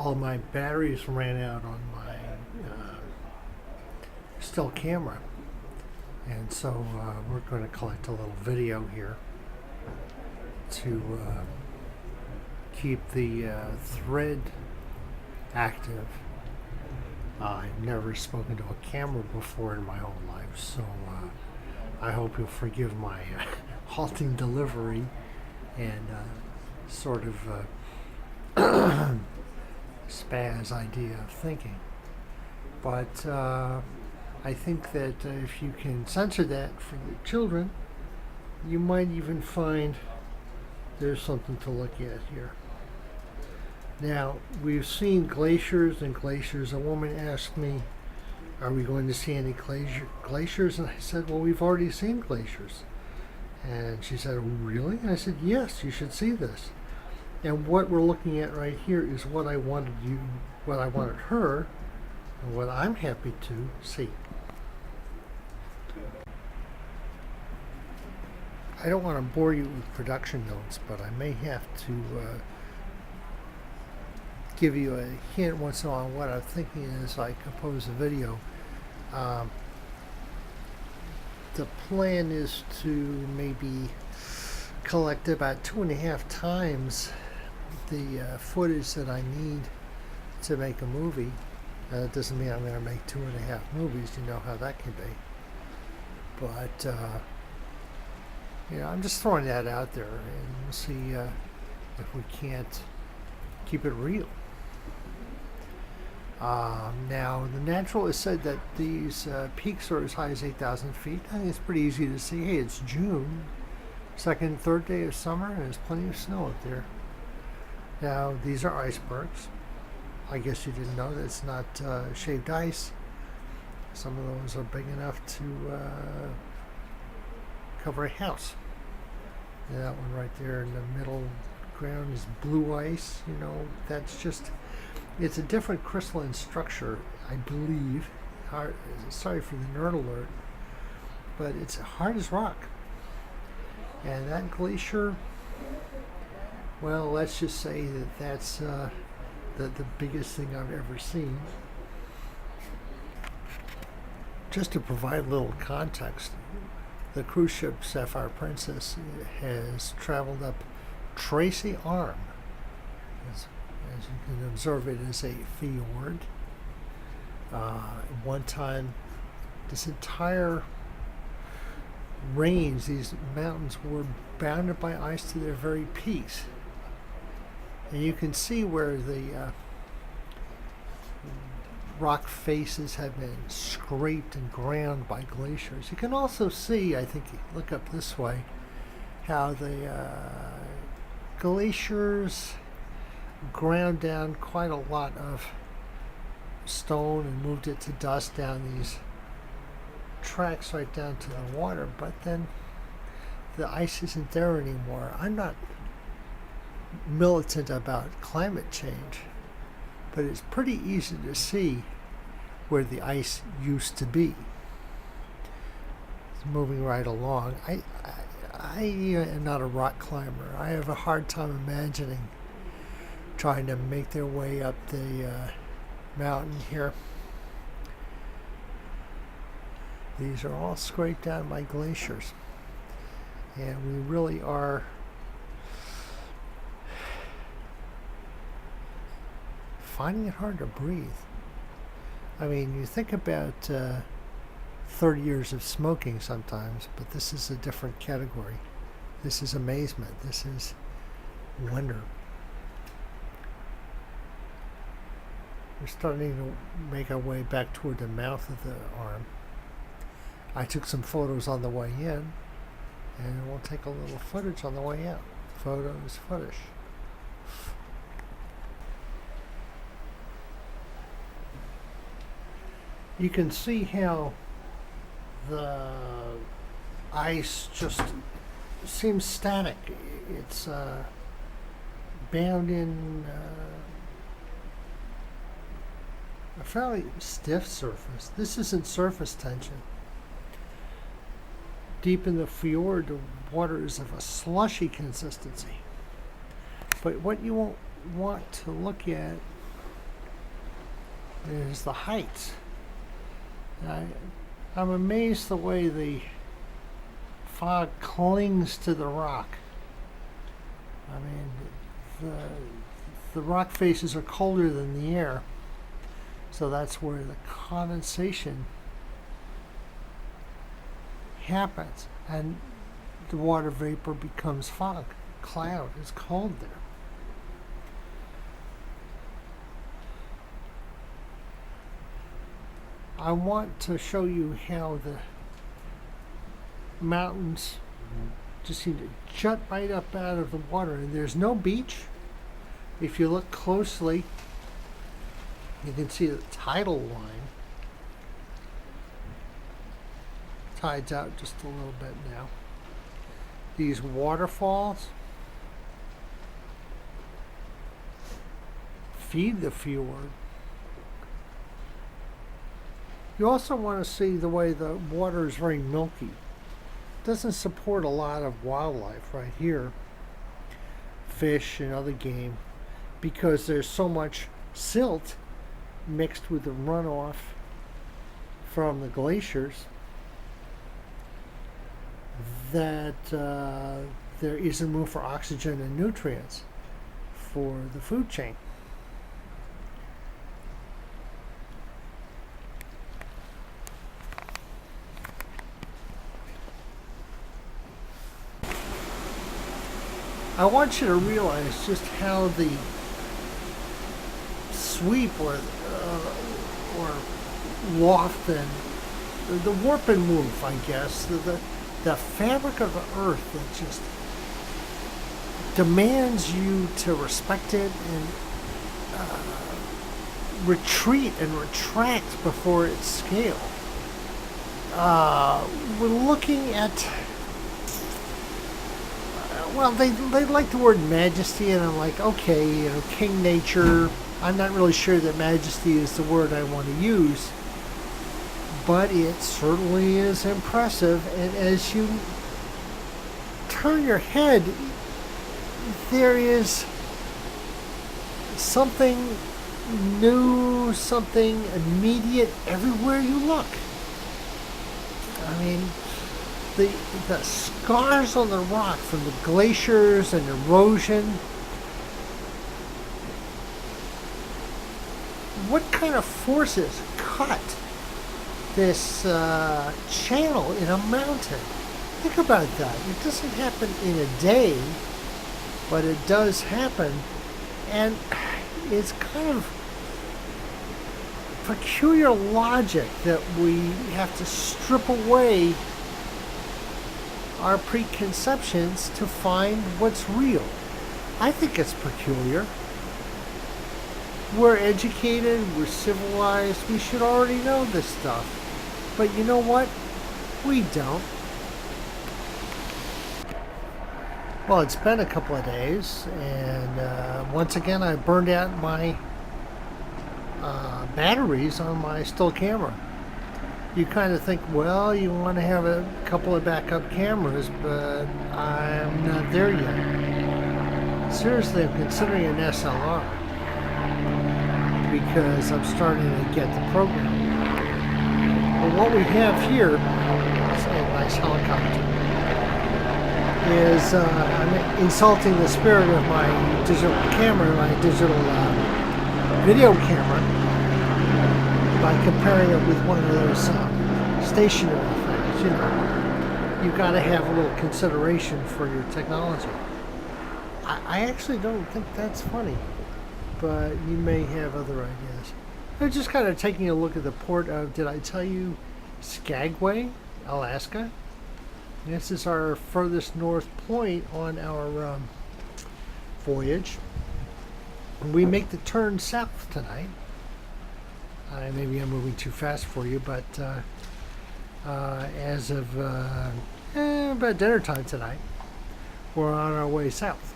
all my batteries ran out on my still camera, and so we're going to collect a little video here to keep the thread active. I've never spoken to a camera before in my whole life, so I hope you'll forgive my halting delivery and sort of spaz idea of thinking. But I think that if you can censor that for the children, you might even find there's something to look at here. Now, we've seen glaciers and glaciers. A woman asked me, are we going to see any glaciers? And I said, well, we've already seen glaciers. And she said, oh, really? And I said, yes, you should see this. And what we're looking at right here is what I wanted her, and what I'm happy to see. I don't want to bore you with production notes, but I may have to give you a hint once in a while what I'm thinking as I compose a video. The plan is to maybe collect about 2.5 times the footage that I need to make a movie. That doesn't mean I'm going to make 2.5 movies. You know how that can be. But I'm just throwing that out there, and we'll see if we can't keep it real. Now, the naturalist said that these peaks are as high as 8,000 feet. I think it's pretty easy to see. Hey, it's June, second, third day of summer, and there's plenty of snow up there. Now, these are icebergs. I guess you didn't know that it's not shaved ice. Some of those are big enough to cover a house. And that one right there in the middle ground is blue ice. That's just, it's a different crystalline structure, I believe. Sorry for the nerd alert, but it's hard as rock. And that glacier, well, let's just say that that's the biggest thing I've ever seen. Just to provide a little context, the cruise ship Sapphire Princess has traveled up Tracy Arm. As you can observe, it is a fjord. One time, this entire range, these mountains were bounded by ice to their very peaks. And you can see where the rock faces have been scraped and ground by glaciers. You can also see, I think, look up this way, how the glaciers ground down quite a lot of stone and moved it to dust down these tracks right down to the water, but then the ice isn't there anymore. I'm not militant about climate change, but it's pretty easy to see where the ice used to be. It's moving right along. I am not a rock climber. I have a hard time imagining trying to make their way up the mountain here. These are all scraped down by glaciers, and we really are finding it hard to breathe. I mean, you think about 30 years of smoking sometimes, but this is a different category. This is amazement. This is wonder. We're starting to make our way back toward the mouth of the arm. I took some photos on the way in, and we'll take a little footage on the way out. Photos, footage. You can see how the ice just seems static. It's bound in a fairly stiff surface. This isn't surface tension. Deep in the fjord, the water is of a slushy consistency. But what you won't want to look at is the heights. I'm amazed the way the fog clings to the rock. I mean, the rock faces are colder than the air, so that's where the condensation happens, and the water vapor becomes fog. Cloud is cold there. I want to show you how the mountains just seem to jut right up out of the water, and there's no beach. If you look closely, you can see the tidal line. Tide's out just a little bit now. These waterfalls feed the fjord. You also want to see the way the water is very milky. It doesn't support a lot of wildlife right here, fish and other game, because there's so much silt mixed with the runoff from the glaciers that there isn't room for oxygen and nutrients for the food chain. I want you to realize just how the sweep or loft and the warp and move, I guess, the fabric of the earth that just demands you to respect it and retreat and retract before its scale. We're looking at, well, they like the word majesty, and I'm like, okay, you know, King Nature. I'm not really sure that majesty is the word I want to use, but it certainly is impressive. And as you turn your head, there is something new, something immediate everywhere you look. I mean, the scars on the rock from the glaciers and erosion. What kind of forces cut this channel in a mountain? Think about that. It doesn't happen in a day, but it does happen, and it's kind of peculiar logic that we have to strip away our preconceptions to find what's real. I think it's peculiar. We're educated, we're civilized, we should already know this stuff. But you know what? We don't. Well, it's been a couple of days, and once again I burned out my batteries on my still camera. You kind of think, well, you want to have a couple of backup cameras, but I'm not there yet. Seriously, I'm considering an SLR because I'm starting to get the program. But what we have here is a nice helicopter. I'm insulting the spirit of my digital camera, my digital video camera, by comparing it with one of those stationary things. You know, you've got to have a little consideration for your technology. I actually don't think that's funny, but you may have other ideas. I'm just kind of taking a look at the port of, did I tell you, Skagway, Alaska? This is our furthest north point on our voyage. We make the turn south tonight. Maybe I'm moving too fast for you, but as of about dinner time tonight, we're on our way south.